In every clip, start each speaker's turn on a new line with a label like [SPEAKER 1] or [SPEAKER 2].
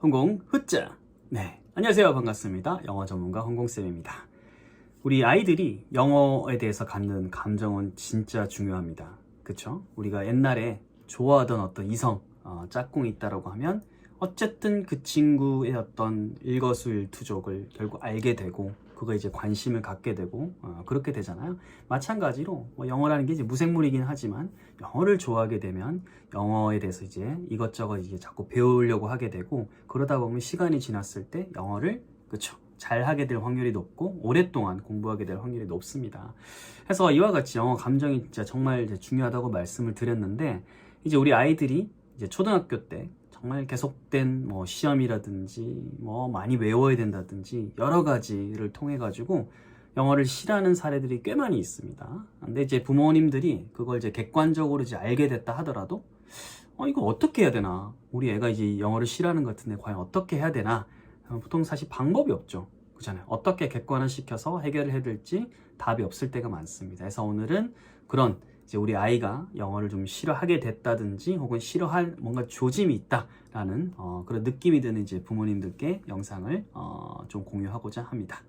[SPEAKER 1] 홍공 후짜. 네, 안녕하세요. 반갑습니다. 영어 전문가 홍공쌤입니다. 우리 아이들이 영어에 대해서 갖는 감정은 진짜 중요합니다. 그쵸? 우리가 옛날에 좋아하던 어떤 이성, 짝꿍이 있다라고 하면 어쨌든 그 친구의 어떤 일거수일투족을 결국 알게 되고 그거 이제 관심을 갖게 되고 그렇게 되잖아요. 마찬가지로 뭐 영어라는 게 이제 무생물이긴 하지만 영어를 좋아하게 되면 영어에 대해서 이제 이것저것 이제 자꾸 배우려고 하게 되고 그러다 보면 시간이 지났을 때 영어를 그쵸 잘 하게 될 확률이 높고 오랫동안 공부하게 될 확률이 높습니다. 그래서 이와 같이 영어 감정이 진짜 정말 이제 중요하다고 말씀을 드렸는데 이제 우리 아이들이 이제 초등학교 때 정말 계속된 뭐 시험이라든지 뭐 많이 외워야 된다든지 여러 가지를 통해 가지고 영어를 싫어하는 사례들이 꽤 많이 있습니다. 근데 이제 부모님들이 그걸 이제 객관적으로 이제 알게 됐다 하더라도 이거 어떻게 해야 되나? 우리 애가 이제 영어를 싫어하는 것 같은데 과연 어떻게 해야 되나? 보통 사실 방법이 없죠. 그렇잖아요. 어떻게 객관화시켜서 해결을 해야 될지 답이 없을 때가 많습니다. 그래서 오늘은 그런 이제 우리 아이가 영어를 좀 싫어하게 됐다든지 혹은 싫어할 뭔가 조짐이 있다라는 그런 느낌이 드는 이제 부모님들께 영상을 좀 공유하고자 합니다.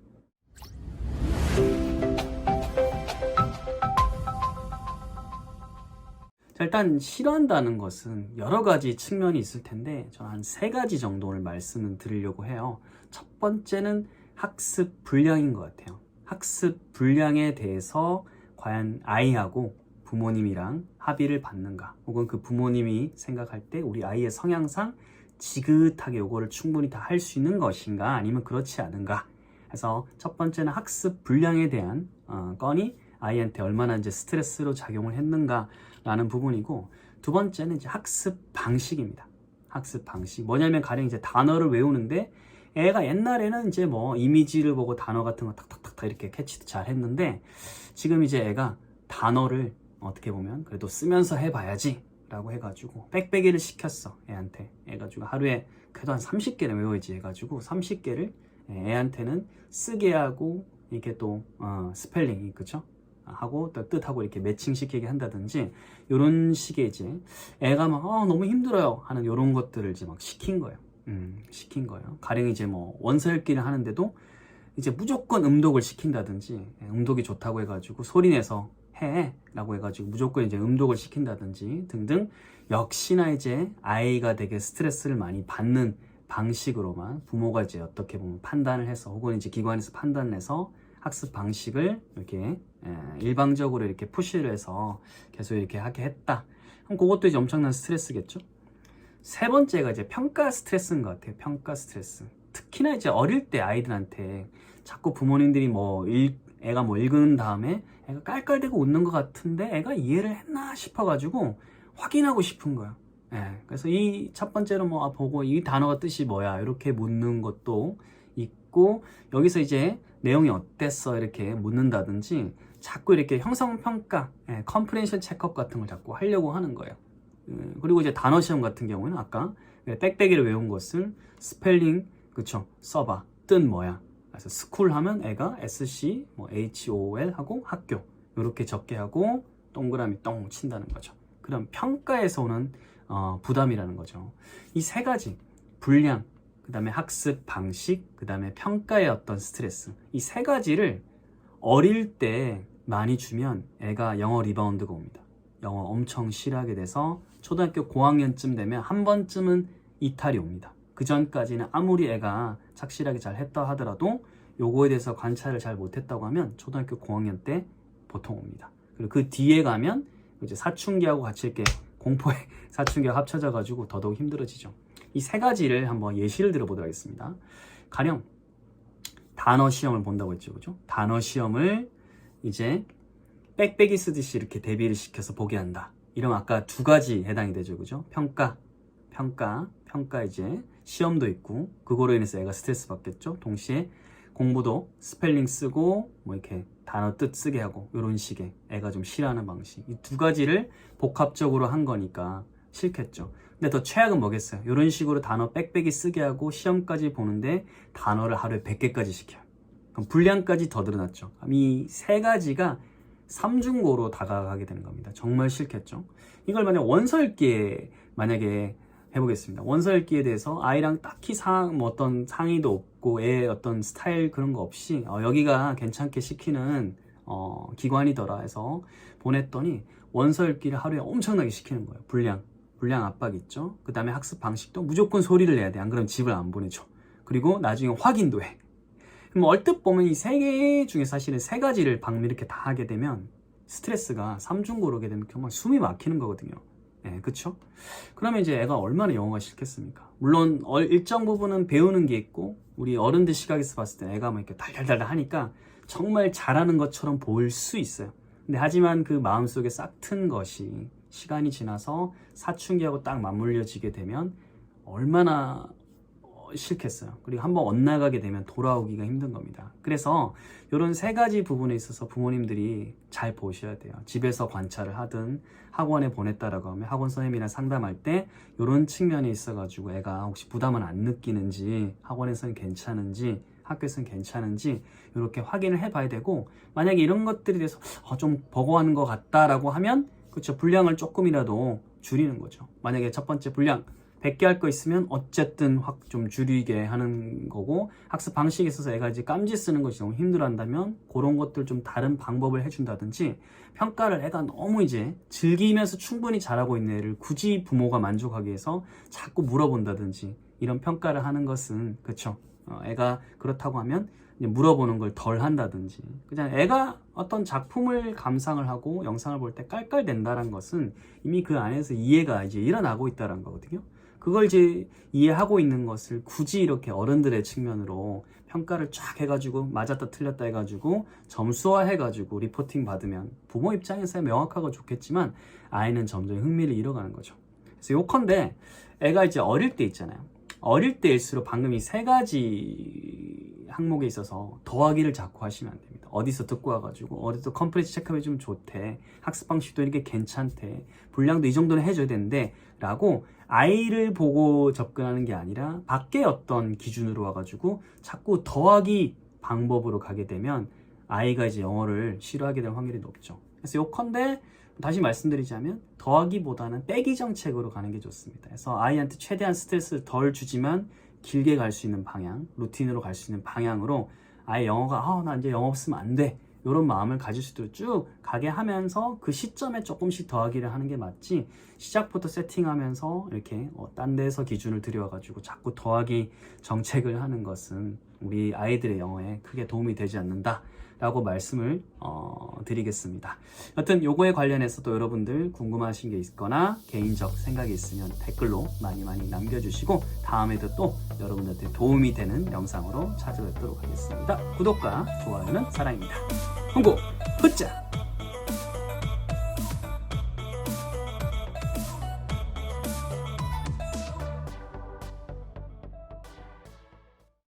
[SPEAKER 1] 자, 일단 싫어한다는 것은 여러 가지 측면이 있을 텐데 저는 한 세 가지 정도를 말씀을 드리려고 해요. 첫 번째는 학습 불량인 것 같아요. 학습 불량에 대해서 과연 아이하고 부모님이랑 합의를 받는가 혹은 그 부모님이 생각할 때 우리 아이의 성향상 지긋하게 요거를 충분히 다 할 수 있는 것인가 아니면 그렇지 않은가. 그래서 첫 번째는 학습 불량에 대한 건이 아이한테 얼마나 이제 스트레스로 작용을 했는가 라는 부분이고, 두 번째는 이제 학습 방식입니다. 학습 방식 뭐냐면 가령 이제 단어를 외우는데 애가 옛날에는 이제 뭐 이미지를 보고 단어 같은 거 탁탁탁 이렇게 캐치도 잘 했는데 지금 이제 애가 단어를 어떻게 보면 그래도 쓰면서 해봐야지 라고 해가지고 빽빽이를 시켰어. 애한테 해가지고 하루에 그래도 한 30개는 외워야지 해가지고 30개를 애한테는 쓰게 하고 이렇게 또 스펠링이 그쵸? 하고 또 뜻하고 이렇게 매칭시키게 한다든지 이런 식의 이제 애가 막 너무 힘들어요 하는 이런 것들을 이제 막 시킨 거예요. 시킨 거예요. 가령 이제 뭐 원서 읽기를 하는데도 이제 무조건 음독을 시킨다든지 음독이 좋다고 해가지고 소리내서 해 라고 해가지고 무조건 이제 음독을 시킨다든지 등등 역시나 이제 아이가 되게 스트레스를 많이 받는 방식으로만 부모가 이제 어떻게 보면 판단을 해서 혹은 이제 기관에서 판단을 해서 학습 방식을 이렇게 일방적으로 이렇게 푸시를 해서 계속 이렇게 하게 했다. 그럼 그것도 이제 엄청난 스트레스겠죠. 세 번째가 이제 평가 스트레스인 것 같아요. 평가 스트레스. 특히나 이제 어릴 때 아이들한테 자꾸 부모님들이 애가 뭐 읽은 다음에 애가 깔깔대고 웃는 것 같은데 애가 이해를 했나 싶어가지고 확인하고 싶은 거야. 그래서 이 첫 번째로 뭐 보고 이 단어가 뜻이 뭐야 이렇게 묻는 것도 있고, 여기서 이제 내용이 어땠어 이렇게 묻는다든지 자꾸 이렇게 형성평가, 컴프레hen션 체크업 같은 걸 자꾸 하려고 하는 거예요. 그리고 이제 단어 시험 같은 경우는 아까 빽빽이를 외운 것을 스펠링 그쵸 써봐 뜻 뭐야. 그래서 스쿨 하면 애가 SC 뭐 HOL 하고 학교 이렇게 적게 하고 동그라미 똥 친다는 거죠. 그럼 평가에서 오는 부담이라는 거죠. 이 세 가지 분량, 그 다음에 학습 방식, 그 다음에 평가의 어떤 스트레스, 이 세 가지를 어릴 때 많이 주면 애가 영어 리바운드가 옵니다. 영어 엄청 싫어하게 돼서 초등학교 고학년쯤 되면 한 번쯤은 이탈이 옵니다. 그 전까지는 아무리 애가 착실하게 잘 했다 하더라도 요거에 대해서 관찰을 잘 못했다고 하면 초등학교 고학년 때 보통 옵니다. 그리고 그 뒤에 가면 이제 사춘기하고 같이 이렇게 공포의 사춘기가 합쳐져 가지고 더더욱 힘들어지죠. 이 세 가지를 한번 예시를 들어보도록 하겠습니다. 가령 단어 시험을 본다고 했죠, 그죠? 단어 시험을 이제 빽빽이 쓰듯이 이렇게 대비를 시켜서 보게 한다. 이러면 아까 두 가지 해당이 되죠, 그죠? 평가 이제 시험도 있고 그거로 인해서 애가 스트레스 받겠죠. 동시에 공부도 스펠링 쓰고 뭐 이렇게 단어 뜻 쓰게 하고 이런 식의 애가 좀 싫어하는 방식, 이 두 가지를 복합적으로 한 거니까 싫겠죠. 근데 더 최악은 뭐겠어요? 이런 식으로 단어 빽빽이 쓰게 하고 시험까지 보는데 단어를 하루에 100개까지 시켜요. 그럼 분량까지 더 늘어났죠. 이 세 가지가 삼중고로 다가가게 되는 겁니다. 정말 싫겠죠. 이걸 만약 원서 읽기에 만약에 해보겠습니다. 원서 읽기에 대해서 아이랑 딱히 어떤 상의도 없고 애의 어떤 스타일 그런 거 없이 여기가 괜찮게 시키는 기관이더라 해서 보냈더니 원서 읽기를 하루에 엄청나게 시키는 거예요. 불량 압박 있죠. 그 다음에 학습 방식도 무조건 소리를 내야 돼. 안 그러면 집을 안 보내줘. 그리고 나중에 확인도 해. 그럼 얼뜻 보면 이 세 개 중에 사실은 세 가지를 이렇게 다 하게 되면 스트레스가 삼중고를 오게 되면 정말 숨이 막히는 거거든요. 네, 그쵸? 그러면 이제 애가 얼마나 영어가 싫겠습니까? 물론 일정 부분은 배우는 게 있고 우리 어른들 시각에서 봤을 때 애가 막 이렇게 달달달 하니까 정말 잘하는 것처럼 보일 수 있어요. 근데 하지만 그 마음속에 싹 튼 것이 시간이 지나서 사춘기하고 딱 맞물려지게 되면 얼마나 싫겠어요. 그리고 한번 엇나가게 되면 돌아오기가 힘든 겁니다. 그래서 이런 세 가지 부분에 있어서 부모님들이 잘 보셔야 돼요. 집에서 관찰을 하든 학원에 보냈다라고 하면 학원 선생님이랑 상담할 때 이런 측면에 있어가지고 애가 혹시 부담을 안 느끼는지, 학원에서는 괜찮은지, 학교에서는 괜찮은지 이렇게 확인을 해봐야 되고, 만약에 이런 것들에 대해서 좀 버거워하는 것 같다라고 하면 그렇죠, 분량을 조금이라도 줄이는 거죠. 만약에 첫 번째 분량 100개 할 거 있으면 어쨌든 확 좀 줄이게 하는 거고, 학습 방식에 있어서 애가 이제 깜지 쓰는 것이 너무 힘들어 한다면 그런 것들 좀 다른 방법을 해준다든지, 평가를 애가 너무 이제 즐기면서 충분히 잘하고 있는 애를 굳이 부모가 만족하기 위해서 자꾸 물어본다든지 이런 평가를 하는 것은 그쵸, 애가 그렇다고 하면 이제 물어보는 걸 덜 한다든지, 그냥 애가 어떤 작품을 감상을 하고 영상을 볼 때 깔깔댄다는 것은 이미 그 안에서 이해가 이제 일어나고 있다는 거거든요. 그걸 이제 이해하고 있는 것을 굳이 이렇게 어른들의 측면으로 평가를 쫙 해가지고 맞았다 틀렸다 해가지고 점수화 해가지고 리포팅 받으면 부모 입장에서야 명확하고 좋겠지만 아이는 점점 흥미를 잃어가는 거죠. 그래서 요컨대 애가 이제 어릴 때 있잖아요. 어릴 때일수록 방금 이 세 가지 항목에 있어서 더하기를 자꾸 하시면 안 됩니다. 어디서 듣고 와가지고 어디서 컴플리트 체크해주면 좋대, 학습 방식도 이렇게 괜찮대, 분량도 이 정도는 해줘야 되는데 라고 아이를 보고 접근하는 게 아니라 밖에 어떤 기준으로 와가지고 자꾸 더하기 방법으로 가게 되면 아이가 이제 영어를 싫어하게 될 확률이 높죠. 그래서 요컨대 다시 말씀드리자면 더하기보다는 빼기 정책으로 가는 게 좋습니다. 그래서 아이한테 최대한 스트레스를 덜 주지만 길게 갈 수 있는 방향, 루틴으로 갈 수 있는 방향으로 아예 영어가 나 이제 영어 없으면 안 돼, 이런 마음을 가질 수 있도록 쭉 가게 하면서 그 시점에 조금씩 더하기를 하는 게 맞지, 시작부터 세팅하면서 이렇게 딴 데서 기준을 들여와가지고 자꾸 더하기 정책을 하는 것은 우리 아이들의 영어에 크게 도움이 되지 않는다 라고 말씀을 드리겠습니다. 여튼 요거에 관련해서도 여러분들 궁금하신 게 있거나 개인적 생각이 있으면 댓글로 많이 남겨주시고 다음에도 또 여러분들한테 도움이 되는 영상으로 찾아뵙도록 하겠습니다. 구독과 좋아요는 사랑입니다. 홍보 푸짜!